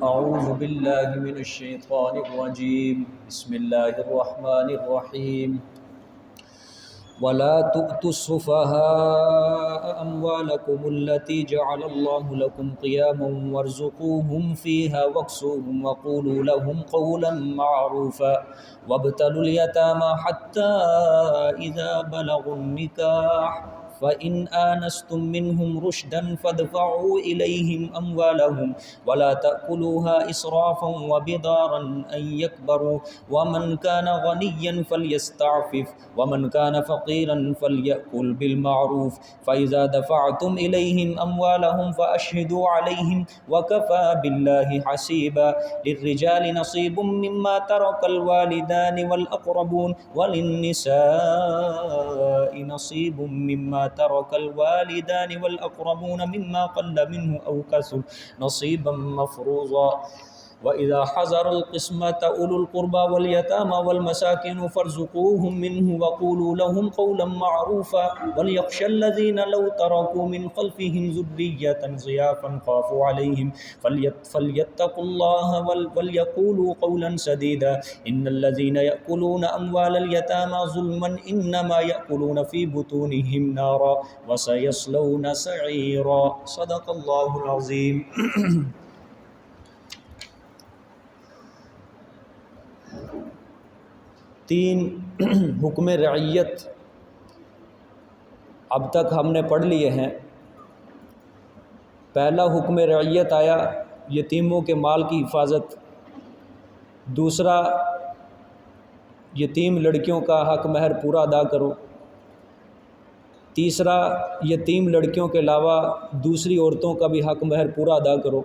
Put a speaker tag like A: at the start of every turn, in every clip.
A: اعوذ باللہ من الشیطان الرجیم بسم اللہ الرحمن الرحیم ولا تؤتوا السفهاء اموالكم التي جعل الله لكم قياما وارزقوهم فيها واكسوهم وقولوا لهم قولا معروفا وابتلوا اليتامى حتى إذا بلغوا النكاح فإن آنستم منهم رشدا فادفعوا إليهم أموالهم ولا تأكلوها إسرافا وبدارا أن يكبروا ومن كان غنيا فليستعفف ومن كان فقيرا فليأكل بالمعروف فإذا دفعتم إليهم أموالهم فأشهدوا عليهم وكفى بالله حسيبا للرجال نصيب مما ترك الوالدان والأقربون وللنساء نصيب مما ترك الوالدان والأقربون مما قل منه أو كثر نصيبا مفروضا وإذا حضر القسمة أولو القربى واليتامى والمساكين فارزقوهم منه وقولوا لهم قولا معروفا وليخشى الذين لو تركوا من خلفهم ذرية ضعافا خافوا عليهم فليتقوا الله وليقولوا قولا سديدا إن الذين يأكلون أموال اليتامى ظلما إنما يأكلون في بطونهم نارا وسيصلون سعيرا صدق الله العظيم. تین حکم رعیت اب تک ہم نے پڑھ لیے ہیں. پہلا حکم رعیت آیا یتیموں کے مال کی حفاظت، دوسرا یتیم لڑکیوں کا حق مہر پورا ادا کرو، تیسرا یتیم لڑکیوں کے علاوہ دوسری عورتوں کا بھی حق مہر پورا ادا کرو،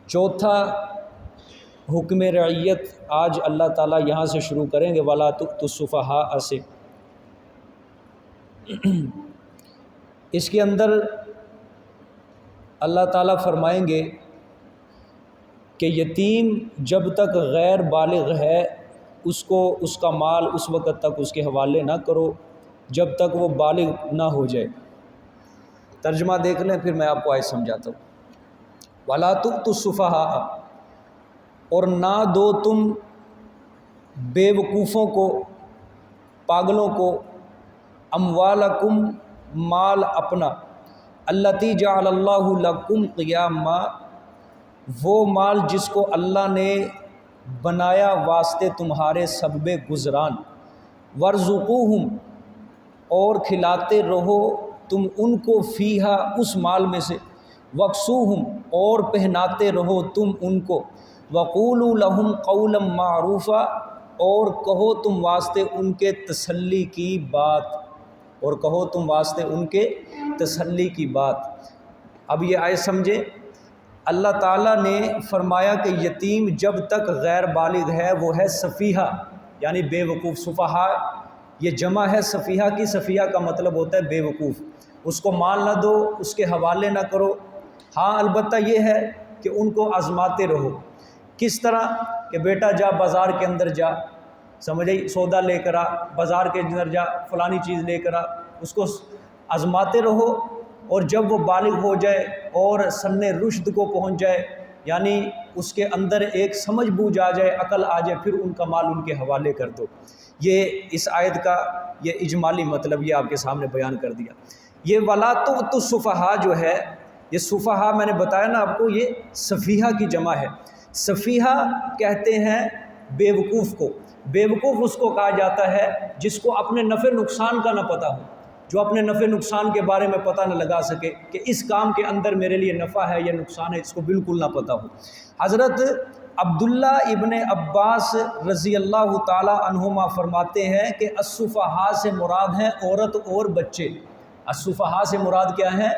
A: چوتھا حکم رعیت آج اللہ تعالیٰ یہاں سے شروع کریں گے وَلَا تُؤْتُوا السُّفَهَاءَ سے. اس کے اندر اللہ تعالیٰ فرمائیں گے کہ یتیم جب تک غیر بالغ ہے اس کو اس کا مال اس وقت تک اس کے حوالے نہ کرو جب تک وہ بالغ نہ ہو جائے. ترجمہ دیکھ لیں پھر میں آپ کو آیت سمجھاتا ہوں. وَلَا تُؤْتُوا السُّفَهَاءَ، اور نہ دو تم بے وقوفوں کو، پاگلوں کو، اموالکم مال اپنا، اللتی جعل اللہ لکم قیاما، وہ مال جس کو اللہ نے بنایا واسطے تمہارے سبب گزران، ورزقوہم، اور کھلاتے رہو تم ان کو فیہا اس مال میں سے، وکسوہم، اور پہناتے رہو تم ان کو، وقولوا لهم قولا معروفا، اور کہو تم واسطے ان کے تسلی کی بات، اور کہو تم واسطے ان کے تسلی کی بات. اب یہ آئے سمجھے، اللہ تعالیٰ نے فرمایا کہ یتیم جب تک غیر بالغ ہے وہ ہے سفیہہ، یعنی بے وقوف. سفہاء یہ جمع ہے سفیہہ کی. سفیہہ کا مطلب ہوتا ہے بے وقوف. اس کو مال نہ دو، اس کے حوالے نہ کرو. ہاں البتہ یہ ہے کہ ان کو آزماتے رہو. کس طرح کہ بیٹا جا بازار کے اندر جا، سمجھے، سودا لے کر آ، بازار کے اندر جا فلانی چیز لے کر آ. اس کو آزماتے رہو، اور جب وہ بالغ ہو جائے اور سن رشد کو پہنچ جائے، یعنی اس کے اندر ایک سمجھ بوجھ آ جائے، عقل آ جائے، پھر ان کا مال ان کے حوالے کر دو. یہ اس آیت کا یہ اجمالی مطلب یہ آپ کے سامنے بیان کر دیا. یہ وَلَا تُؤْتُوا السُّفَهَاء جو ہے، یہ سفہا میں نے بتایا نا آپ کو، یہ سفیہہ کی جمع ہے. سفیہہ کہتے ہیں بے وقوف کو. بے وقوف اس کو کہا جاتا ہے جس کو اپنے نفع نقصان کا نہ پتہ ہو، جو اپنے نفع نقصان کے بارے میں پتہ نہ لگا سکے کہ اس کام کے اندر میرے لیے نفع ہے یا نقصان ہے، اس کو بالکل نہ پتہ ہو. حضرت عبداللہ ابن عباس رضی اللہ تعالی عنہما فرماتے ہیں کہ السفہاء سے مراد ہیں عورت اور بچے. السفہاء سے مراد کیا ہے؟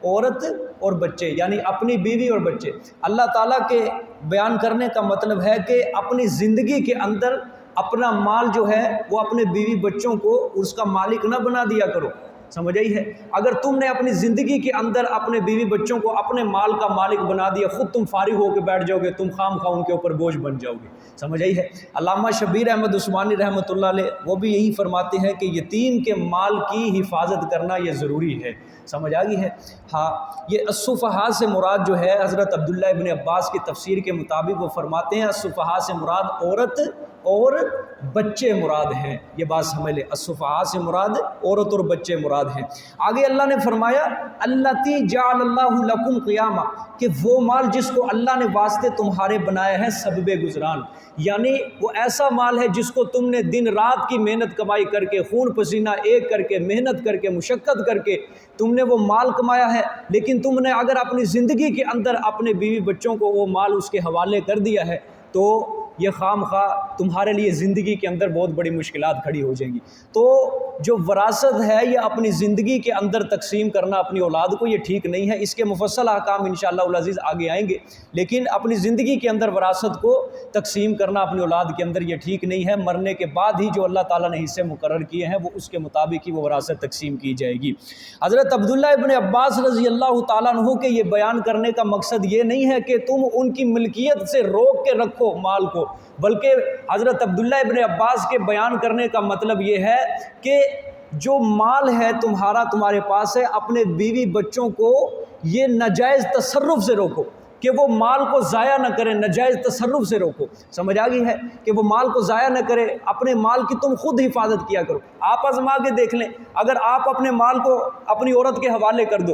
A: عورت اور بچے، یعنی اپنی بیوی اور بچے. اللہ تعالیٰ کے بیان کرنے کا مطلب ہے کہ اپنی زندگی کے اندر اپنا مال جو ہے وہ اپنے بیوی بچوں کو اس کا مالک نہ بنا دیا کرو. سمجھ آئی ہے؟ اگر تم نے اپنی زندگی کے اندر اپنے بیوی بچوں کو اپنے مال کا مالک بنا دیا، خود تم فارغ ہو کے بیٹھ جاؤ گے، تم خام خواہ ان کے اوپر بوجھ بن جاؤ گے۔ سمجھ آئی ہے؟ علامہ شبیر احمد عثمانی رحمۃ اللہ علیہ وہ بھی یہی فرماتے ہیں کہ یتیم کے مال کی حفاظت کرنا یہ ضروری ہے۔ سمجھ آ گئی ہے؟ ہاں، یہ السفہاء سے مراد جو ہے، حضرت عبداللہ ابن عباس کی تفسیر کے مطابق وہ فرماتے ہیں السفہاء سے مراد عورت اور بچے مراد ہیں۔ یہ بات سمجھ لیں، السفہاء سے مراد عورت اور بچے مراد ہیں۔ آگے اللہ نے فرمایا اللاتی جعل اللہ لکم قیاما، کہ وہ مال جس کو اللہ نے واسطے تمہارے بنایا ہے سبب گزران، یعنی وہ ایسا مال ہے جس کو تم نے دن رات کی محنت کمائی کر کے، خون پسینہ ایک کر کے، محنت کر کے، مشقت کر کے تم نے وہ مال کمایا ہے، لیکن تم نے اگر اپنی زندگی کے اندر اپنے بیوی بچوں کو وہ مال اس کے حوالے کر دیا ہے تو یہ خام خواہ تمہارے لیے زندگی کے اندر بہت بڑی مشکلات کھڑی ہو جائیں گی۔ تو جو وراثت ہے یہ اپنی زندگی کے اندر تقسیم کرنا اپنی اولاد کو، یہ ٹھیک نہیں ہے۔ اس کے مفصل احکام انشاءاللہ العزیز آگے آئیں گے، لیکن اپنی زندگی کے اندر وراثت کو تقسیم کرنا اپنی اولاد کے اندر یہ ٹھیک نہیں ہے۔ مرنے کے بعد ہی جو اللہ تعالیٰ نے حصے مقرر کیے ہیں وہ اس کے مطابق ہی وہ وراثت تقسیم کی جائے گی۔ حضرت عبداللہ ابن عباس رضی اللہ تعالیٰ عنہ کے یہ بیان کرنے کا مقصد یہ نہیں ہے کہ تم ان کی ملکیت سے روک کے رکھو مال کو، بلکہ حضرت عبداللہ ابن عباس کے بیان کرنے کا مطلب یہ ہے کہ جو مال ہے تمہارے پاس ہے، اپنے بیوی بچوں کو یہ ناجائز تصرف سے روکو کہ وہ مال کو ضائع نہ کریں، ناجائز تصرف سے روکو۔ سمجھ آ گئی ہے کہ وہ مال کو ضائع نہ کرے، اپنے مال کی تم خود حفاظت کیا کرو۔ آپ آزما کے دیکھ لیں، اگر آپ اپنے مال کو اپنی عورت کے حوالے کر دو،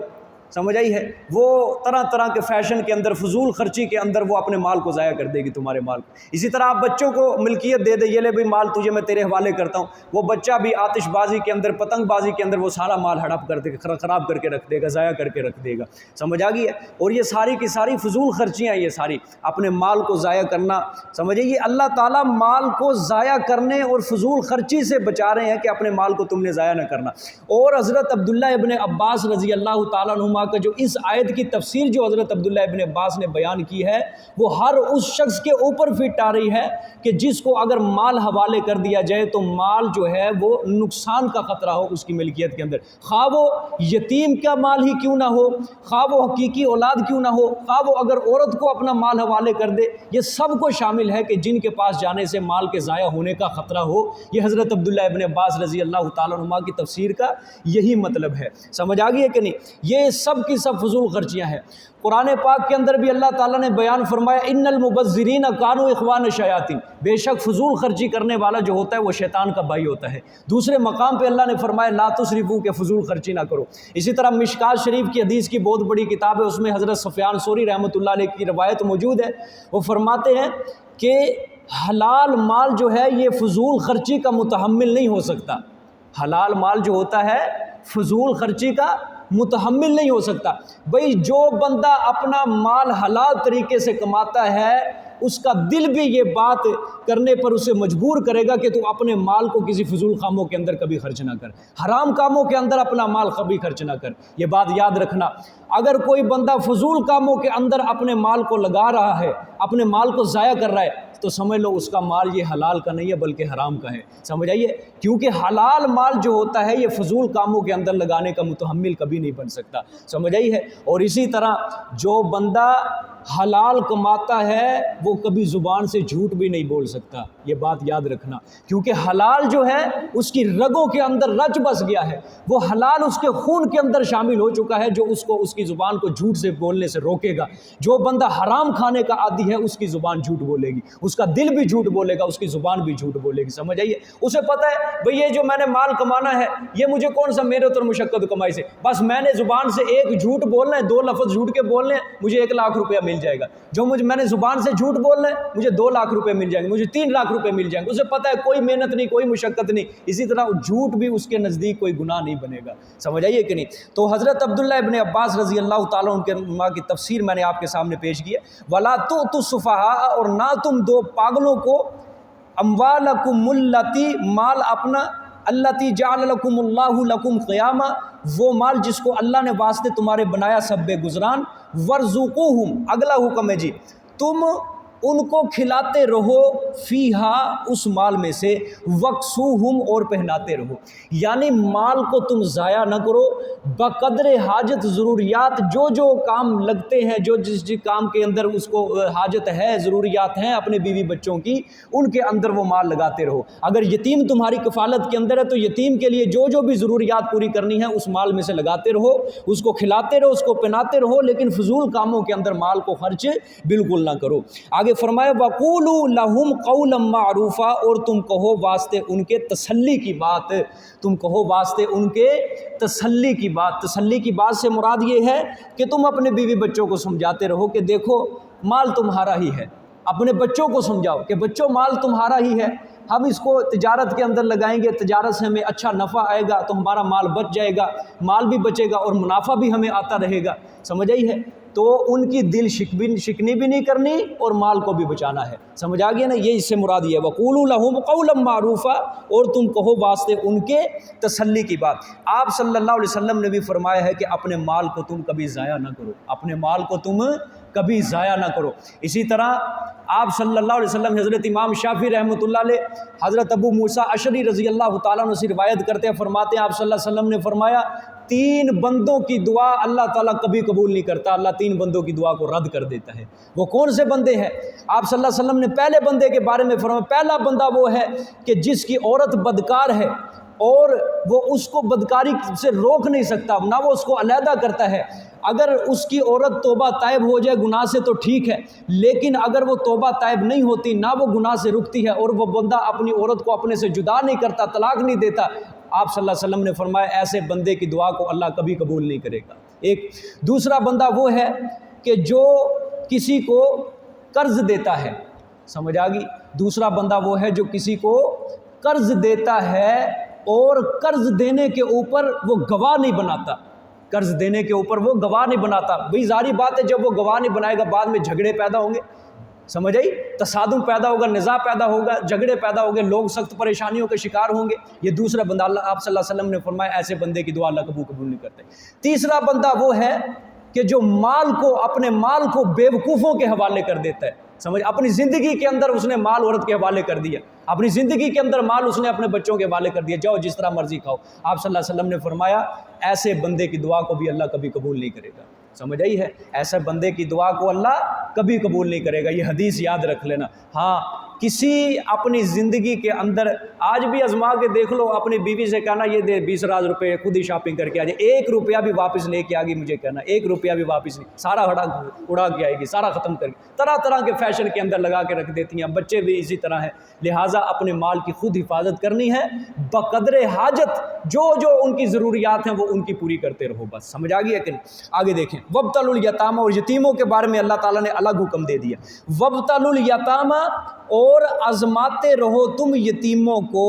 A: سمجھ آئی ہے، وہ طرح طرح کے فیشن کے اندر، فضول خرچی کے اندر وہ اپنے مال کو ضائع کر دے گی، تمہارے مال کو۔ اسی طرح آپ بچوں کو ملکیت دے دے، یہ لے بھائی مال تجھے میں تیرے حوالے کرتا ہوں، وہ بچہ بھی آتش بازی کے اندر، پتنگ بازی کے اندر وہ سارا مال ہڑپ کر دے گا، خراب کر کے رکھ دے گا، ضائع کر کے رکھ دے گا۔ سمجھ آ گئی ہے؟ اور یہ ساری کی ساری فضول خرچیاں، یہ ساری اپنے مال کو ضائع کرنا، سمجھے یہ اللہ تعالیٰ مال کو ضائع کرنے اور فضول خرچی سے بچا رہے ہیں کہ اپنے مال کو تم نے ضائع نہ کرنا۔ اور حضرت عبداللہ ابن عباس رضی اللہ تعالیٰ عنہما کا جو اس آیت کی تفسیر جو حضرت عبداللہ ابن عباس نے بیان کی ہے، وہ ہر اس شخص کے اوپر فٹ آ رہی ہے کہ جس کو اگر مال حوالے کر دیا جائے تو مال جو ہے وہ نقصان کا خطرہ ہو اس کی ملکیت کے اندر، خواہ وہ یتیم کا مال ہی کیوں نہ ہو، خواہ وہ حقیقی اولاد کیوں نہ ہو، خواہ وہ اگر عورت کو اپنا مال حوالے کر دے، یہ سب کو شامل ہے کہ جن کے پاس جانے سے مال کے ضائع ہونے کا خطرہ ہو۔ یہ حضرت عبداللہ ابن عباس رضی اللہ تعالیٰ عنہ کی تفسیر کا یہی مطلب ہے۔ سمجھ آ گئی ہے کہ نہیں؟ یہ سب کی سب فضول خرچیاں ہیں۔ قرآن پاک کے اندر بھی اللہ تعالیٰ نے بیان فرمایا ان المبذرین کانوا اخوان الشیاطین، بے شک فضول خرچی کرنے والا جو ہوتا ہے وہ شیطان کا بھائی ہوتا ہے۔ دوسرے مقام پہ اللہ نے فرمایا لا تسرفوا، کہ فضول خرچی نہ کرو۔ اسی طرح مشکات شریف کی حدیث کی بہت بڑی کتاب ہے، اس میں حضرت سفیان ثوری رحمۃ اللہ علیہ کی روایت موجود ہے، وہ فرماتے ہیں کہ حلال مال جو ہے یہ فضول خرچی کا متحمل نہیں ہو سکتا۔ حلال مال جو ہوتا ہے فضول خرچی کا متحمل نہیں ہو سکتا۔ بھئی جو بندہ اپنا مال حلال طریقے سے کماتا ہے اس کا دل بھی یہ بات کرنے پر اسے مجبور کرے گا کہ تو اپنے مال کو کسی فضول کاموں کے اندر کبھی خرچ نہ کر، حرام کاموں کے اندر اپنا مال کبھی خرچ نہ کر۔ یہ بات یاد رکھنا، اگر کوئی بندہ فضول کاموں کے اندر اپنے مال کو لگا رہا ہے، اپنے مال کو ضائع کر رہا ہے، تو سمجھ لو اس کا مال یہ حلال کا نہیں ہے بلکہ حرام کا ہے۔ سمجھ آئیے؟ کیونکہ حلال مال جو ہوتا ہے یہ فضول کاموں کے اندر لگانے کا متحمل کبھی نہیں بن سکتا۔ سمجھ آئی ہے؟ اور اسی طرح جو بندہ حلال کماتا ہے وہ کبھی زبان سے جھوٹ بھی نہیں بول سکتا، یہ بات یاد رکھنا، کیونکہ حلال جو ہے اس کی رگوں کے اندر رچ بس گیا ہے، وہ حلال اس کے خون کے اندر شامل ہو چکا ہے جو اس کو اس کی زبان کو جھوٹ سے بولنے سے روکے گا۔ جو بندہ حرام کھانے کا عادی ہے اس کی زبان جھوٹ بولے گی، اس کا دل بھی جھوٹ بولے گا، اس کی زبان بھی جھوٹ بولے گی۔ سمجھ آئیے؟ اسے پتہ ہے بھئی یہ جو میں نے مال کمانا ہے یہ مجھے کون سا محنت اور مشقت کمائی سے، بس میں نے زبان سے ایک جھوٹ بولنا ہے، 2 لفظ جھوٹ کے بولنے ہیں، مجھے 1 لاکھ روپیہ مل جائے گا۔ جو میں نے زبان سے جھوٹ بولنا ہے مجھے 2 لاکھ روپے مل جائیں گے، مجھے 3 لاکھ روپے مل جائیں گے۔ اسے پتہ ہے کوئی محنت نہیں، کوئی مشقت نہیں، اسی طرح جھوٹ بھی اس کے نزدیک کوئی گناہ نہیں بنے گا۔ سمجھ آئیے کہ نہیں؟ تو حضرت عبداللہ ابن عباس رضی اللہ تعالیٰ عنہ کی تفسیر میں نے آپ کے سامنے پیش کی ہے، وَلَا تُؤْتُوا السُّفَهَاءَ، اور نہ تم دو پاگلوں کو، اموالکم التی، مال اپنا، التی جعل لکم اللہ لکم قیاما، وہ مال جس کو اللہ نے واسطے تمہارے بنایا سبب گزران، ورزقوہم، اگلا حکم ہے جی، تم ان کو کھلاتے رہو فیہا اس مال میں سے، وکسوہم اور پہناتے رہو، یعنی مال کو تم ضائع نہ کرو، بقدر حاجت ضروریات جو جو کام لگتے ہیں، جو جس کام کے اندر اس کو حاجت ہے، ضروریات ہیں اپنے بیوی بچوں کی، ان کے اندر وہ مال لگاتے رہو۔ اگر یتیم تمہاری کفالت کے اندر ہے تو یتیم کے لیے جو جو بھی ضروریات پوری کرنی ہے اس مال میں سے لگاتے رہو، اس کو کھلاتے رہو، اس کو پہناتے رہو، لیکن فضول کاموں کے اندر مال کو خرچ بالکل نہ کرو۔ آگے فرمایا وَقُولُوا لَهُمْ قَوْلًا مَّعْرُوفًا، اور تم کہو واسطے ان کے تسلی کی بات، تم کہو واسطے ان کے تسلی کی بات۔ تسلی کی بات سے مراد یہ ہے کہ تم اپنے بیوی بچوں کو سمجھاتے رہو کہ دیکھو مال تمہارا ہی ہے، اپنے بچوں کو سمجھاؤ کہ بچوں مال تمہارا ہی ہے، ہم اس کو تجارت کے اندر لگائیں گے، تجارت سے ہمیں اچھا نفع آئے گا تو ہمارا مال بچ جائے گا، مال بھی بچے گا اور منافع بھی ہمیں آتا رہے گا، سمجھ آئی ہے؟ تو ان کی دل شکنی بھی نہیں کرنی اور مال کو بھی بچانا ہے، سمجھ آ گیا نا؟ یہ اس سے مراد یہ ہے وَقُولُوا لَهُمْ قَوْلًا مَّعْرُوفًا، اور تم کہو واسطے ان کے تسلی کی بات۔ آپ صلی اللہ علیہ وسلم نے بھی فرمایا ہے کہ اپنے مال کو تم کبھی ضائع نہ کرو، اپنے مال کو تم کبھی ضائع نہ کرو۔ اسی طرح آپ صلی اللہ علیہ وسلم، حضرت امام شافعی رحمۃ اللہ علیہ، حضرت ابو موسیٰ اشعری رضی اللہ تعالیٰ عنہ سے روایت کرتے ہیں، فرماتے ہیں آپ صلی اللہ علیہ وسلم نے فرمایا 3 بندوں کی دعا اللہ تعالیٰ کبھی قبول نہیں کرتا، اللہ 3 بندوں کی دعا کو رد کر دیتا ہے۔ وہ کون سے بندے ہیں؟ آپ صلی اللہ علیہ وسلم نے پہلے بندے کے بارے میں فرمایا، پہلا بندہ وہ ہے کہ جس کی عورت بدکار ہے اور وہ اس کو بدکاری سے روک نہیں سکتا، نہ وہ اس کو علیحدہ کرتا ہے۔ اگر اس کی عورت توبہ طائب ہو جائے گناہ سے تو ٹھیک ہے، لیکن اگر وہ توبہ طائب نہیں ہوتی، نہ وہ گناہ سے رکتی ہے، اور وہ بندہ اپنی عورت کو اپنے سے جدا نہیں کرتا، طلاق نہیں دیتا، آپ صلی اللہ علیہ وسلم نے فرمایا ایسے بندے کی دعا کو اللہ کبھی قبول نہیں کرے گا۔ ایک دوسرا بندہ وہ ہے کہ جو کسی کو قرض دیتا ہے، سمجھ آ گئی؟ دوسرا بندہ وہ ہے جو کسی کو قرض دیتا ہے اور قرض دینے کے اوپر وہ گواہ نہیں بناتا، قرض دینے کے اوپر وہ گواہ نہیں بناتا۔ بھئی ظاہری بات ہے جب وہ گواہ نہیں بنائے گا بعد میں جھگڑے پیدا ہوں گے، سمجھ آئی؟ تصادم پیدا ہوگا، نزاع پیدا ہوگا، جھگڑے پیدا ہوں گے، لوگ سخت پریشانیوں کے شکار ہوں گے۔ یہ دوسرا بندہ اللہ، آپ صلی اللہ علیہ وسلم نے فرمایا ایسے بندے کی دعا اللہ قبول نہیں کرتے۔ تیسرا بندہ وہ ہے کہ جو اپنے مال کو بیوقوفوں کے حوالے کر دیتا ہے، سمجھ، اپنی زندگی کے اندر اس نے مال عورت کے حوالے کر دیا، اپنی زندگی کے اندر مال اس نے اپنے بچوں کے حوالے کر دیا، جاؤ جس طرح مرضی کھاؤ۔ آپ صلی اللہ علیہ وسلم نے فرمایا ایسے بندے کی دعا کو بھی اللہ کبھی قبول نہیں کرے گا، سمجھ آئی ہے؟ ایسے بندے کی دعا کو اللہ کبھی قبول نہیں کرے گا، یہ حدیث یاد رکھ لینا۔ ہاں، کسی اپنی زندگی کے اندر آج بھی آزما کے دیکھ لو، اپنی بیوی سے کہنا یہ دے 20,000 روپے، خود ہی شاپنگ کر کے آ جائے، 1 روپیہ بھی واپس لے کے آ گئی، مجھے کہنا 1 روپیہ بھی واپس نہیں، سارا اڑا کے آئے گی، سارا ختم کر کے، طرح طرح کے فیشن کے اندر لگا کے رکھ دیتی ہیں، بچے بھی اسی طرح ہیں۔ لہٰذا اپنے مال کی خود حفاظت کرنی ہے، بقدر حاجت جو جو ان کی ضروریات ہیں وہ ان کی پوری کرتے رہو، بس، سمجھ آ گئی ہے کہ نہیں؟ آگے دیکھیں وابتلوا الیتامى، اور یتیموں کے بارے میں اللہ تعالیٰ نے الگ حکم دے دیا، وابتلوا الیتامى، اور آزماتے رہو تم یتیموں کو،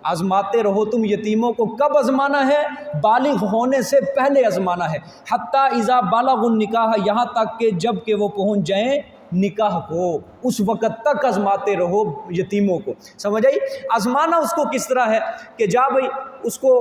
A: آزماتے رہو تم یتیموں کو، کب آزمانا ہے؟ بالغ ہونے سے پہلے آزمانا ہے، حتی اذا بالغوا النکاح، یہاں تک کہ جب کہ وہ پہنچ جائیں نکاح کو، اس وقت تک آزماتے رہو یتیموں کو، سمجھ آئی؟ آزمانا اس کو کس طرح ہے کہ جا بھائی اس کو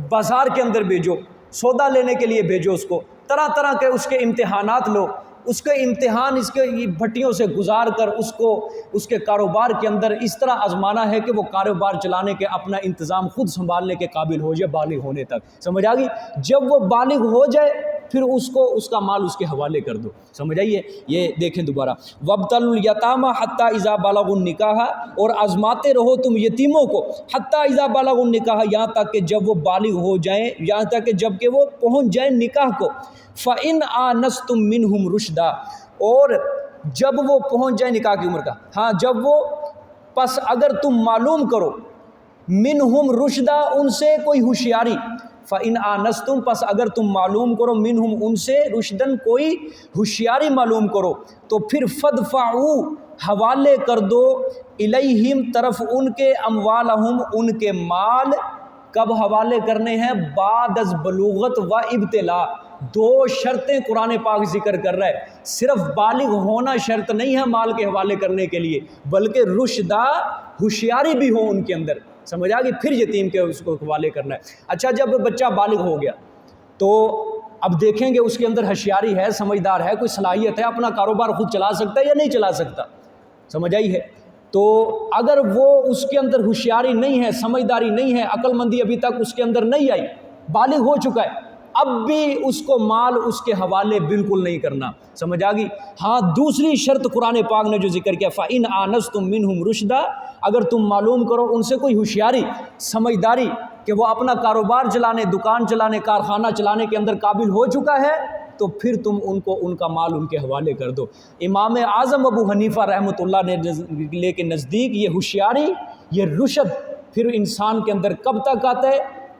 A: بازار کے اندر بھیجو، سودا لینے کے لیے بھیجو، اس کو طرح طرح کے اس کے امتحانات لو، اس کے امتحان اس کے بھٹیوں سے گزار کر اس کو اس کے کاروبار کے اندر اس طرح آزمانا ہے کہ وہ کاروبار چلانے کے، اپنا انتظام خود سنبھالنے کے قابل ہو جائے بالغ ہونے تک، سمجھ آ گئی؟ جب وہ بالغ ہو جائے پھر اس کو اس کا مال اس کے حوالے کر دو، سمجھ آئیے؟ یہ دیکھیں دوبارہ، وابتلوا الیتامى حتی اذا بالغوا النکاح، اور آزماتے رہو تم یتیموں کو، حتی اذا بالغوا النکاح، یہاں تک کہ جب وہ بالغ ہو جائیں، یہاں تک کہ جب کہ وہ پہنچ جائیں نکاح کو، فَإِنْ آنَسْتُم مِّنْهُمْ رُشْدًا، اور جب وہ پہنچ جائیں نکاح کی عمر کا، ہاں جب وہ، پس اگر تم معلوم کرو منہم رشدہ، ان سے کوئی ہوشیاری، فَإِنْ آنَسْتُم، پس اگر تم معلوم کرو منہم، ان سے رشدن کوئی ہوشیاری معلوم کرو، تو پھر فَادْفَعُوا، حوالے کر دو، الیہم، طرف ان کے، اموالہم، ان کے مال، کب حوالے کرنے ہیں؟ بعد از بلوغت و ابتلاء، 2 شرطیں قرآن پاک ذکر کر رہا ہے، صرف بالغ ہونا شرط نہیں ہے مال کے حوالے کرنے کے لیے، بلکہ رشدہ، ہوشیاری بھی ہو ان کے اندر، سمجھ آ گئی؟ پھر یتیم کے اس کو حوالے کرنا ہے۔ اچھا جب بچہ بالغ ہو گیا تو اب دیکھیں گے اس کے اندر ہوشیاری ہے، سمجھدار ہے، کوئی صلاحیت ہے، اپنا کاروبار خود چلا سکتا ہے یا نہیں چلا سکتا، سمجھ آئی ہے؟ تو اگر وہ اس کے اندر ہوشیاری نہیں ہے، سمجھداری نہیں ہے، عقل مندی ابھی تک اس کے اندر نہیں آئی، بالغ ہو چکا ہے، اب بھی اس کو مال اس کے حوالے بالکل نہیں کرنا، سمجھ آ گئی؟ ہاں دوسری شرط قرآن پاک نے جو ذکر کیا فَإِنْ آنَسْتُم مِّنْهُمْ رُشْدًا، اگر تم معلوم کرو ان سے کوئی ہوشیاری سمجھداری کہ وہ اپنا کاروبار چلانے، دکان چلانے، کارخانہ چلانے کے اندر قابل ہو چکا ہے، تو پھر تم ان کو ان کا مال ان کے حوالے کر دو۔ امام اعظم ابو حنیفہ رحمۃ اللہ نے کے نزدیک یہ ہوشیاری، یہ رشد پھر انسان کے اندر کب تک آتا ہے؟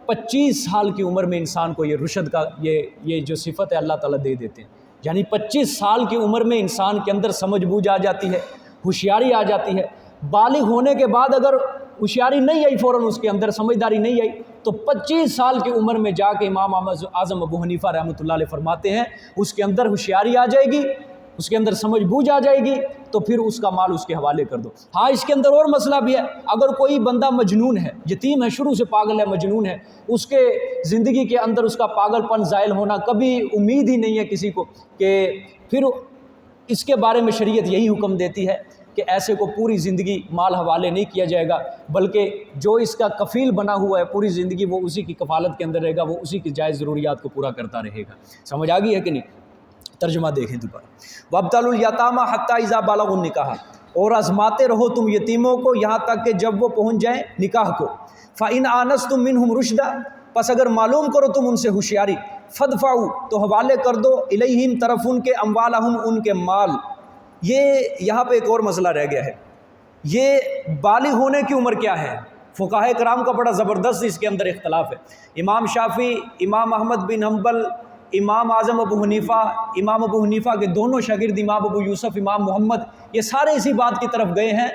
A: 25 سال کی عمر میں انسان کو یہ رشد کا یہ جو صفت ہے اللہ تعالیٰ دے دیتے ہیں، یعنی 25 سال کی عمر میں انسان کے اندر سمجھ بوجھ آ جاتی ہے، ہوشیاری آ جاتی ہے۔ بالغ ہونے کے بعد اگر ہوشیاری نہیں آئی، فوراً اس کے اندر سمجھداری نہیں آئی، تو 25 سال کی عمر میں جا کے امام اعظم ابو حنیفہ رحمۃ اللہ علیہ فرماتے ہیں اس کے اندر ہوشیاری آ جائے گی، اس کے اندر سمجھ بوجھ آ جائے گی، تو پھر اس کا مال اس کے حوالے کر دو۔ ہاں اس کے اندر اور مسئلہ بھی ہے، اگر کوئی بندہ مجنون ہے، یتیم ہے، شروع سے پاگل ہے، مجنون ہے، اس کے زندگی کے اندر اس کا پاگل پن زائل ہونا کبھی امید ہی نہیں ہے کسی کو، کہ پھر اس کے بارے میں شریعت یہی حکم دیتی ہے کہ ایسے کو پوری زندگی مال حوالے نہیں کیا جائے گا، بلکہ جو اس کا کفیل بنا ہوا ہے پوری زندگی وہ اسی کی کفالت کے اندر رہے گا، وہ اسی کی جائز ضروریات کو پورا کرتا رہے گا۔ سمجھ آ گئی ہے کہ نہیں؟ ترجمہ دیکھیں دوبارہ، وَابْتَلُوا الْيَتَامَىٰ حَتَّىٰ إِذَا بَلَغُوا النِّكَاحَ، اور آزماتے رہو تم یتیموں کو یہاں تک کہ جب وہ پہنچ جائیں نکاح کو۔ فَإِنْ آنَسْتُم مِّنْهُمْ رُشْدًا، پس اگر معلوم کرو تم ان سے ہوشیاری، فَادْفَعُوا، تو حوالے کر دو، إِلَيْهِمْ طرف ان کے، أَمْوَالَهُمْ ان کے مال۔ یہ یہاں پہ ایک اور مسئلہ رہ گیا ہے، یہ بالغ ہونے کی عمر کیا ہے؟ فقہاء کرام کا بڑا زبردست اس کے اندر اختلاف ہے۔ امام شافعی، امام احمد بن حنبل، امام اعظم ابو حنیفہ، امام ابو حنیفہ کے دونوں شاگرد امام ابو یوسف، امام محمد، یہ سارے اسی بات کی طرف گئے ہیں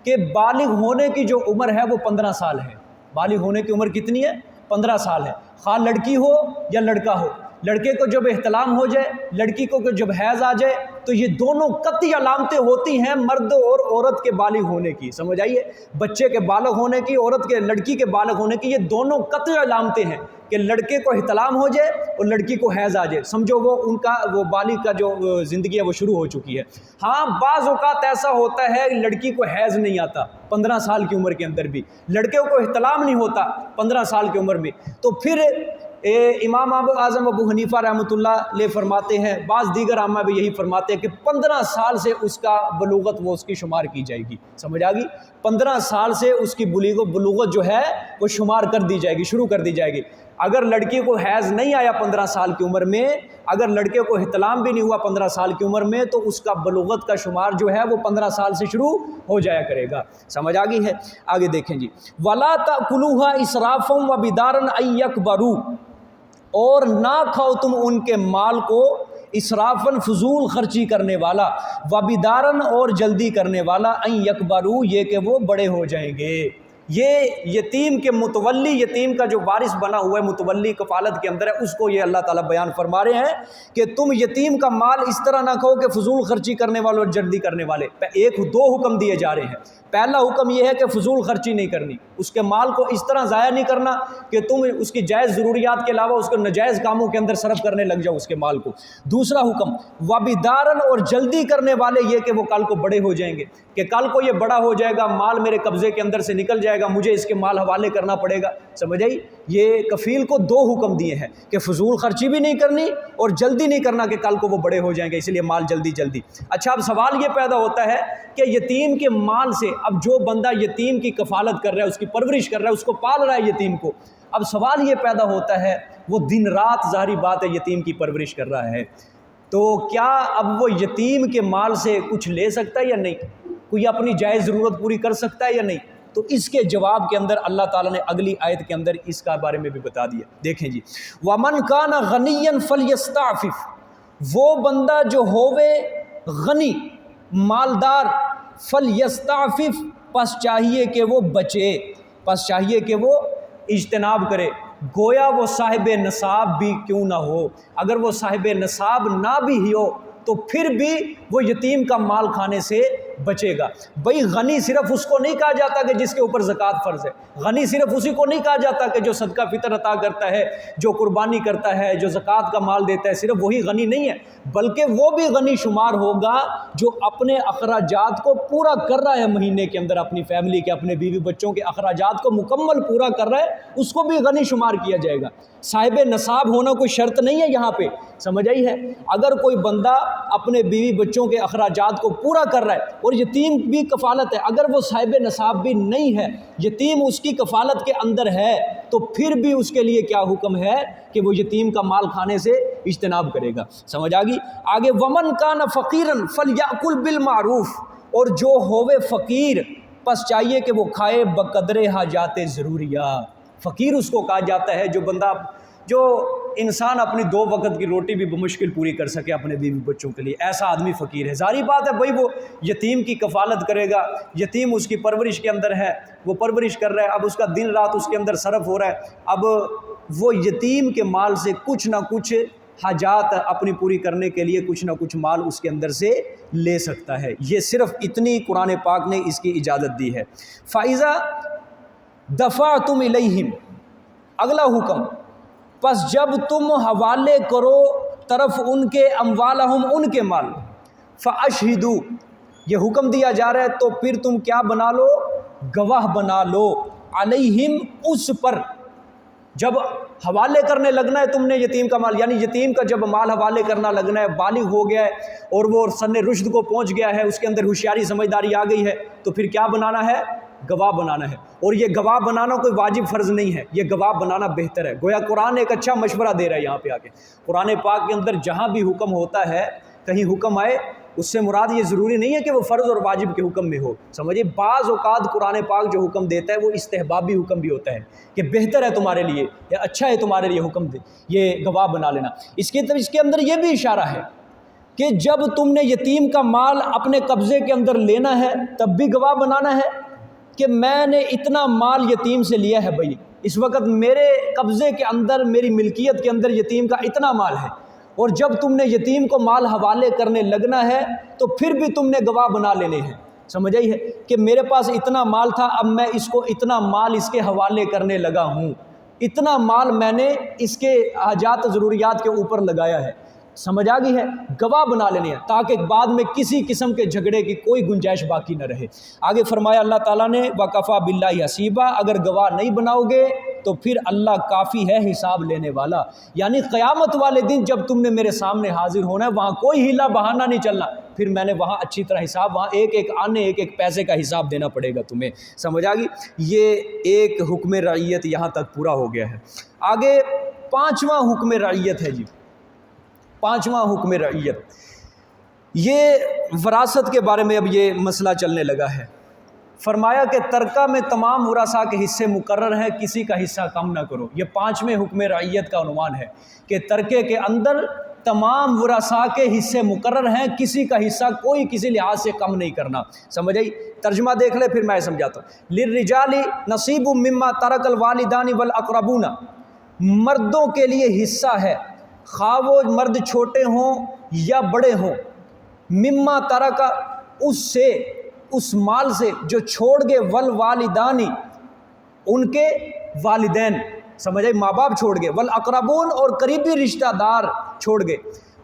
A: کہ بالغ ہونے کی جو عمر ہے وہ 15 سال ہے۔ بالغ ہونے کی عمر کتنی ہے؟ 15 سال ہے، خواہ لڑکی ہو یا لڑکا ہو۔ لڑکے کو جب احتلام ہو جائے، لڑکی کو جب حیض آ جائے، تو یہ دونوں قطعی علامتیں ہوتی ہیں مرد اور عورت کے بالغ ہونے کی، سمجھ آئیے؟ بچے کے بالغ ہونے کی، عورت کے، لڑکی کے بالغ ہونے کی، یہ دونوں قطعی علامتیں ہیں کہ لڑکے کو احتلام ہو جائے اور لڑکی کو حیض آ جائے، سمجھو وہ ان کا وہ بالغ کا جو زندگی ہے وہ شروع ہو چکی ہے۔ ہاں بعض اوقات ایسا ہوتا ہے لڑکی کو حیض نہیں آتا 15 سال کی عمر کے اندر بھی، لڑکے کو احتلام نہیں ہوتا 15 سال کی عمر میں، تو پھر امام اعظم ابو حنیفہ رحمۃ اللہ علیہ فرماتے ہیں، بعض دیگر ائمہ بھی یہی فرماتے ہیں کہ 15 سال سے اس کا بلوغت وہ اس کی شمار کی جائے گی، سمجھ آ گئی؟ 15 سال سے اس کی بلوغت جو ہے وہ شمار کر دی جائے گی، شروع کر دی جائے گی۔ اگر لڑکی کو حیض نہیں آیا 15 سال کی عمر میں، اگر لڑکے کو احتلام بھی نہیں ہوا 15 سال کی عمر میں، تو اس کا بلوغت کا شمار جو ہے وہ 15 سال سے شروع ہو جایا کرے گا۔ سمجھ آ گئی ہے؟ آگے دیکھیں جی، وَلَا تَأْكُلُوهَا إِسْرَافًا وَبِدَارًا أَن يَكْبَرُوا، اور نہ کھاؤ تم ان کے مال کو اسرافاً فضول خرچی کرنے والا، وبدارن اور جلدی کرنے والا، ان یکبرو یہ کہ وہ بڑے ہو جائیں گے۔ یہ یتیم کے متولی، یتیم کا جو وارث بنا ہوا ہے متولی کفالت کے اندر ہے، اس کو یہ اللہ تعالیٰ بیان فرما رہے ہیں کہ تم یتیم کا مال اس طرح نہ کھاؤ کہ فضول خرچی کرنے والے اور جلدی کرنے والے۔ ایک دو حکم دیے جا رہے ہیں۔ پہلا حکم یہ ہے کہ فضول خرچی نہیں کرنی، اس کے مال کو اس طرح ضائع نہیں کرنا کہ تم اس کی جائز ضروریات کے علاوہ اس کو ناجائز کاموں کے اندر صرف کرنے لگ جاؤ اس کے مال کو۔ دوسرا حکم وبدارن، اور جلدی کرنے والے یہ کہ وہ کل کو بڑے ہو جائیں گے، کہ کل کو یہ بڑا ہو جائے گا، مال میرے قبضے کے اندر سے نکل جائے گا، مجھے اس کے مال حوالے کرنا پڑے گا، سمجھ آئی؟ یہ کفیل کو دو حکم دیے ہیں کہ فضول خرچی بھی نہیں کرنی اور جلدی نہیں کرنا کہ کل کو وہ بڑے ہو جائیں گے، اس لیے مال جلدی جلدی۔ اچھا اب سوال یہ پیدا ہوتا ہے کہ یتیم کے مال سے، اب جو بندہ یتیم کی کفالت کر رہا ہے، اس کی پرورش کر رہا ہے، اس کو پال رہا ہے یتیم کو، اب سوال یہ پیدا ہوتا ہے وہ دن رات ظاہری بات ہے یتیم کی پرورش کر رہا ہے، تو کیا اب وہ یتیم کے مال سے کچھ لے سکتا ہے یا نہیں؟ کوئی اپنی جائز ضرورت پوری کر سکتا ہے یا نہیں؟ تو اس کے جواب کے اندر اللہ تعالیٰ نے اگلی آیت کے اندر اس کا بارے میں بھی بتا دیا۔ دیکھیں جی، وَمَنْ كَانَ غَنِيًّا فَلْيَسْتَعْفِفْ، وہ بندہ جو ہووے غنی مالدار، فَلْيَسْتَعْفِفْ، پس چاہیے کہ وہ بچے، پس چاہیے کہ وہ اجتناب کرے، گویا وہ صاحب نصاب بھی کیوں نہ ہو، اگر وہ صاحب نصاب نہ بھی ہو تو پھر بھی وہ یتیم کا مال کھانے سے بچے گا۔ بھئی غنی صرف اس کو نہیں کہا جاتا کہ جس کے اوپر زکوٰۃ فرض ہے، غنی صرف اسی کو نہیں کہا جاتا کہ جو صدقہ فطر عطا کرتا ہے، جو قربانی کرتا ہے، جو زکوٰۃ کا مال دیتا ہے، صرف وہی غنی نہیں ہے، بلکہ وہ بھی غنی شمار ہوگا جو اپنے اخراجات کو پورا کر رہا ہے مہینے کے اندر، اپنی فیملی کے، اپنے بیوی بچوں کے اخراجات کو مکمل پورا کر رہا ہے، اس کو بھی غنی شمار کیا جائے گا۔ صاحب نصاب ہونا کوئی شرط نہیں ہے یہاں پہ، سمجھ آئی ہے؟ اگر کوئی بندہ اپنے بیوی بچوں کے اخراجات کو پورا کر رہا ہے اور یتیم بھی کفالت ہے، اگر وہ صاحب نصاب بھی نہیں ہے، یتیم اس کی کفالت کے اندر ہے، تو پھر بھی اس کے لیے کیا حکم ہے کہ وہ یتیم کا مال کھانے سے اجتناب کرے گا۔ سمجھ آ گئی؟ آگے ومن کان فقیرا فلیأکل بالمعروف، اور جو ہوئے فقیر پس چاہیے کہ وہ کھائے بقدر حاجات ضروریہ۔ فقیر اس کو کہا جاتا ہے جو انسان اپنی 2 وقت کی روٹی بھی بمشکل پوری کر سکے اپنے بیوی بچوں کے لیے، ایسا آدمی فقیر ہے۔ ظاہری بات ہے بھائی، وہ یتیم کی کفالت کرے گا، یتیم اس کی پرورش کے اندر ہے، وہ پرورش کر رہا ہے، اب اس کا دن رات اس کے اندر صرف ہو رہا ہے، اب وہ یتیم کے مال سے کچھ نہ کچھ حاجات اپنی پوری کرنے کے لیے کچھ نہ کچھ مال اس کے اندر سے لے سکتا ہے۔ یہ صرف اتنی قرآن پاک نے اس کی اجازت دی ہے۔ فَإِذَا دَفَعْتُمْ إِلَيْهِمْ، اگلا حکم، پس جب تم حوالے کرو طرف ان کے اموالہم، ان کے مال، فَأَشْهِدُوا، یہ حکم دیا جا رہا ہے تو پھر تم کیا بنا لو؟ گواہ بنا لو، علیہم، اس پر۔ جب حوالے کرنے لگنا ہے تم نے یتیم کا مال، یعنی یتیم کا جب مال حوالے کرنا لگنا ہے، بالغ ہو گیا ہے اور وہ سن رشد کو پہنچ گیا ہے، اس کے اندر ہوشیاری سمجھداری آ گئی ہے، تو پھر کیا بنانا ہے؟ گواہ بنانا ہے۔ اور یہ گواہ بنانا کوئی واجب فرض نہیں ہے، یہ گواہ بنانا بہتر ہے۔ گویا قرآن ایک اچھا مشورہ دے رہا ہے یہاں پہ آ کے۔ قرآن پاک کے اندر جہاں بھی حکم ہوتا ہے، کہیں حکم آئے، اس سے مراد یہ ضروری نہیں ہے کہ وہ فرض اور واجب کے حکم میں ہو، سمجھے؟ بعض اوقات قرآن پاک جو حکم دیتا ہے وہ استحبابی حکم بھی ہوتا ہے کہ بہتر ہے تمہارے لیے یا اچھا ہے تمہارے لیے حکم دے یہ گواہ بنا لینا۔ اس کے اندر یہ بھی اشارہ ہے کہ جب تم نے یتیم کا مال اپنے قبضے کے اندر لینا ہے تب بھی گواہ بنانا ہے کہ میں نے اتنا مال یتیم سے لیا ہے، بھائی اس وقت میرے قبضے کے اندر، میری ملکیت کے اندر یتیم کا اتنا مال ہے۔ اور جب تم نے یتیم کو مال حوالے کرنے لگنا ہے تو پھر بھی تم نے گواہ بنا لینے ہیں، سمجھ آئی ہے؟ کہ میرے پاس اتنا مال تھا، اب میں اس کو اتنا مال اس کے حوالے کرنے لگا ہوں، اتنا مال میں نے اس کے حاجات ضروریات کے اوپر لگایا ہے، سمجھ آ گئی ہے؟ گواہ بنا لینے ہیں تاکہ بعد میں کسی قسم کے جھگڑے کی کوئی گنجائش باقی نہ رہے۔ آگے فرمایا اللہ تعالیٰ نے وَكَفَى بِاللَّهِ حَسِيبًا، اگر گواہ نہیں بناؤ گے تو پھر اللہ کافی ہے حساب لینے والا۔ یعنی قیامت والے دن جب تم نے میرے سامنے حاضر ہونا ہے، وہاں کوئی ہیلا بہانہ نہیں چلنا، پھر میں نے وہاں اچھی طرح حساب، وہاں ایک ایک آنے ایک ایک پیسے کا حساب دینا پڑے گا تمہیں، سمجھ آ گئی؟ یہ ایک حکم رعیت یہاں تک پورا ہو گیا ہے۔ آگے 5واں حکم رعیت ہے جی، 5واں حکم رعیت، یہ وراثت کے بارے میں اب یہ مسئلہ چلنے لگا ہے۔ فرمایا کہ ترکہ میں تمام ورثاء کے حصے مقرر ہیں، کسی کا حصہ کم نہ کرو۔ یہ 5ویں حکم رعیت کا عنوان ہے کہ ترکے کے اندر تمام ورثاء کے حصے مقرر ہیں، کسی کا حصہ کوئی کسی لحاظ سے کم نہیں کرنا، سمجھ آئی؟ ترجمہ دیکھ لے پھر میں سمجھاتا ہوں۔ للرجال نصیب مما ترک الوالدان والاقربون، مردوں کے لیے حصہ ہے، خواہ وہ مرد چھوٹے ہوں یا بڑے ہوں، مما ترک، اس سے، اس مال سے جو چھوڑ گئے، والوالدانی، ان کے والدین، سمجھ آئی؟ ماں باپ چھوڑ گئے، والاقربون، اور قریبی رشتہ دار چھوڑ گئے،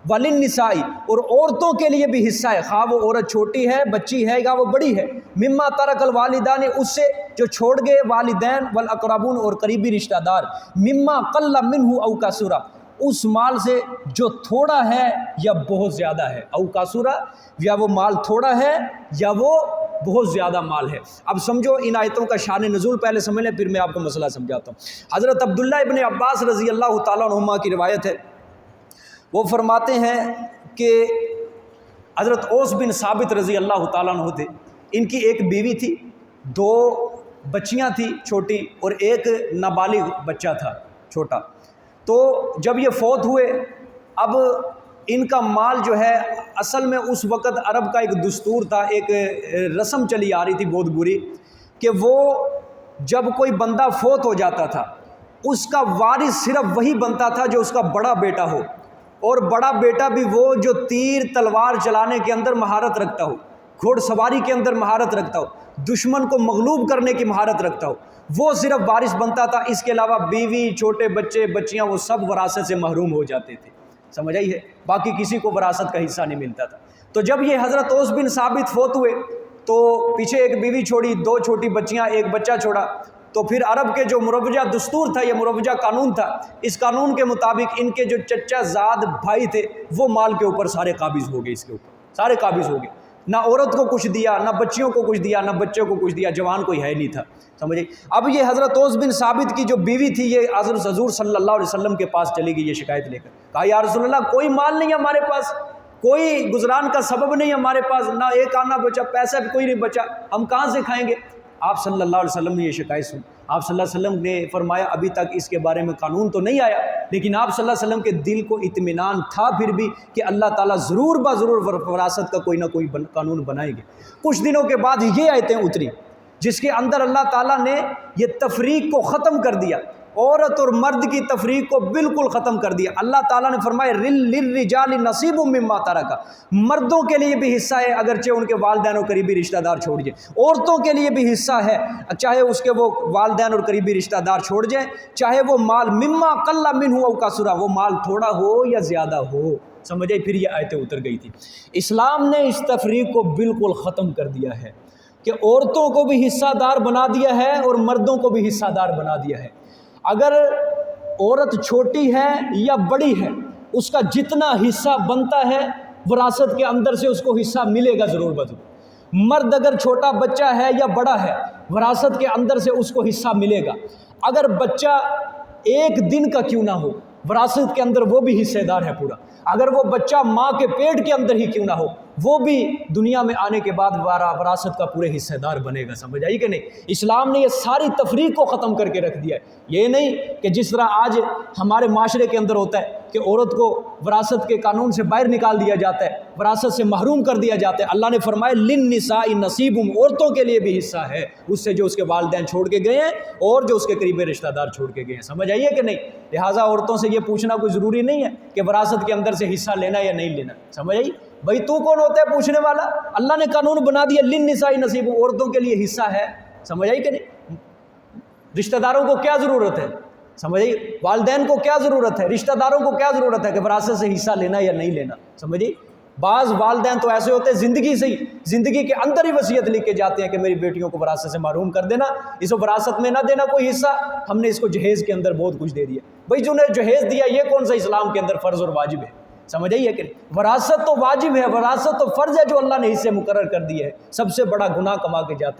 A: وللنساء، اور عورتوں کے لیے بھی حصہ ہے، خواہ وہ عورت چھوٹی ہے، بچی ہے یا وہ بڑی ہے، مما ترک الوالدان، اس سے جو چھوڑ گئے والدین، والاقربون، اور قریبی رشتہ دار، مما قل منہ او کثر، اس مال سے جو تھوڑا ہے یا بہت زیادہ ہے، او کثر، یا وہ مال تھوڑا ہے یا وہ بہت زیادہ مال ہے۔ اب سمجھو ان آیتوں کا شان نزول پہلے سمجھ لیں، پھر میں آپ کو مسئلہ سمجھاتا ہوں۔ حضرت عبداللہ ابن عباس رضی اللہ تعالیٰ عنہما کی روایت ہے، وہ فرماتے ہیں کہ حضرت اوس بن ثابت رضی اللہ تعالیٰ عنہ تھے، ان کی ایک بیوی تھی، 2 بچیاں تھیں چھوٹی، اور ایک نابالغ بچہ تھا چھوٹا۔ تو جب یہ فوت ہوئے، اب ان کا مال جو ہے، اصل میں اس وقت عرب کا ایک دستور تھا، ایک رسم چلی آ رہی تھی بہت بری، کہ وہ جب کوئی بندہ فوت ہو جاتا تھا، اس کا وارث صرف وہی بنتا تھا جو اس کا بڑا بیٹا ہو، اور بڑا بیٹا بھی وہ جو تیر تلوار چلانے کے اندر مہارت رکھتا ہو، گھوڑ سواری کے اندر مہارت رکھتا ہو، دشمن کو مغلوب کرنے کی مہارت رکھتا ہو، وہ صرف وارث بنتا تھا۔ اس کے علاوہ بیوی، چھوٹے بچے، بچیاں، وہ سب وراثت سے محروم ہو جاتے تھے، سمجھ آئی ہے، باقی کسی کو وراثت کا حصہ نہیں ملتا تھا۔ تو جب یہ حضرت اوس بن ثابت فوت ہوئے تو پیچھے ایک بیوی چھوڑی، 2 چھوٹی بچیاں، ایک بچہ چھوڑا، تو پھر عرب کے جو مروجہ دستور تھا، یہ مروجہ قانون تھا، اس قانون کے مطابق ان کے جو چچا زاد بھائی تھے وہ مال کے اوپر سارے قابض ہو گئے، اس کے اوپر سارے قابض ہو گئے، نہ عورت کو کچھ دیا، نہ بچیوں کو کچھ دیا، نہ بچوں کو کچھ دیا، جوان کوئی ہے نہیں تھا، سمجھے۔ اب یہ حضرت اوس بن ثابت کی جو بیوی تھی یہ حضور صلی اللہ علیہ وسلم کے پاس چلی گئی یہ شکایت لے کر، کہا یا رسول اللہ کوئی مال نہیں ہمارے پاس، کوئی گزران کا سبب نہیں ہمارے پاس، نہ ایک آنا بچا، پیسہ بھی کوئی نہیں بچا، ہم کہاں سے کھائیں گے؟ آپ صلی اللہ علیہ وسلم نے یہ شکایت سنی، آپ صلی اللہ علیہ وسلم نے فرمایا ابھی تک اس کے بارے میں قانون تو نہیں آیا، لیکن آپ صلی اللہ علیہ وسلم کے دل کو اطمینان تھا پھر بھی کہ اللہ تعالیٰ ضرور ضرور وراثت کا کوئی نہ کوئی قانون بنائیں گے۔ کچھ دنوں کے بعد یہ آیتیں اتری جس کے اندر اللہ تعالیٰ نے یہ تفریق کو ختم کر دیا، عورت اور مرد کی تفریق کو بالکل ختم کر دیا۔ اللہ تعالیٰ نے فرمایا للرجال نصیب مما ترک، مردوں کے لیے بھی حصہ ہے اگرچہ ان کے والدین اور قریبی رشتہ دار چھوڑ جائیں، عورتوں کے لیے بھی حصہ ہے چاہے اس کے وہ والدین اور قریبی رشتہ دار چھوڑ جائیں، چاہے وہ مال مما قل منہ او کثر، وہ مال تھوڑا ہو یا زیادہ ہو، سمجھے۔ پھر یہ آیتیں اتر گئی تھی۔ اسلام نے اس تفریق کو بالکل ختم کر دیا ہے کہ عورتوں کو بھی حصہ دار بنا دیا ہے اور مردوں کو بھی حصہ دار بنا دیا ہے۔ اگر عورت چھوٹی ہے یا بڑی ہے، اس کا جتنا حصہ بنتا ہے وراثت کے اندر سے اس کو حصہ ملے گا ضرور بضرور۔ مرد اگر چھوٹا بچہ ہے یا بڑا ہے، وراثت کے اندر سے اس کو حصہ ملے گا۔ اگر بچہ 1 دن کا کیوں نہ ہو، وراثت کے اندر وہ بھی حصے دار ہے پورا۔ اگر وہ بچہ ماں کے پیٹ کے اندر ہی کیوں نہ ہو، وہ بھی دنیا میں آنے کے بعد وراثت کا پورے حصے دار بنے گا، سمجھ آئی کہ نہیں۔ اسلام نے یہ ساری تفریق کو ختم کر کے رکھ دیا ہے۔ یہ نہیں کہ جس طرح آج ہمارے معاشرے کے اندر ہوتا ہے کہ عورت کو وراثت کے قانون سے باہر نکال دیا جاتا ہے، وراثت سے محروم کر دیا جاتا ہے۔ اللہ نے فرمایا للنساء نصیب، عورتوں کے لیے بھی حصہ ہے اس سے جو اس کے والدین چھوڑ کے گئے ہیں اور جو اس کے قریبی رشتہ دار چھوڑ کے گئے ہیں، سمجھ آئیے کہ نہیں۔ لہٰذا عورتوں سے یہ پوچھنا کوئی ضروری نہیں ہے کہ وراثت کے اندر سے حصہ لینا یا نہیں لینا، سمجھ آئی۔ بھائی تو کون ہوتا ہے پوچھنے والا؟ اللہ نے قانون بنا دیا للنساء نصیب، عورتوں کے لیے حصہ ہے، سمجھ آئی کہ نہیں۔ رشتہ داروں کو کیا ضرورت ہے، سمجھ آئی، والدین کو کیا ضرورت ہے، رشتہ داروں کو کیا ضرورت ہے کہ وراثت سے حصہ لینا یا نہیں لینا، سمجھ آئی۔ بعض والدین تو ایسے ہوتے ہیں زندگی کے اندر ہی وصیت لکھ کے جاتے ہیں کہ میری بیٹیوں کو وراثت سے محروم کر دینا، اس کو وراثت میں نہ دینا کوئی حصہ، ہم نے اس کو جہیز کے اندر بہت کچھ دے دیا۔ بھائی جو نے جہیز دیا یہ کون سا اسلام کے اندر فرض اور واجب ہے، سمجھ آئیے کہ وراثت تو واجب ہے، وراثت تو فرض ہے جو اللہ نے حصے مقرر کر دی ہے۔ سب سے بڑا گناہ کما کے جاتے ہیں۔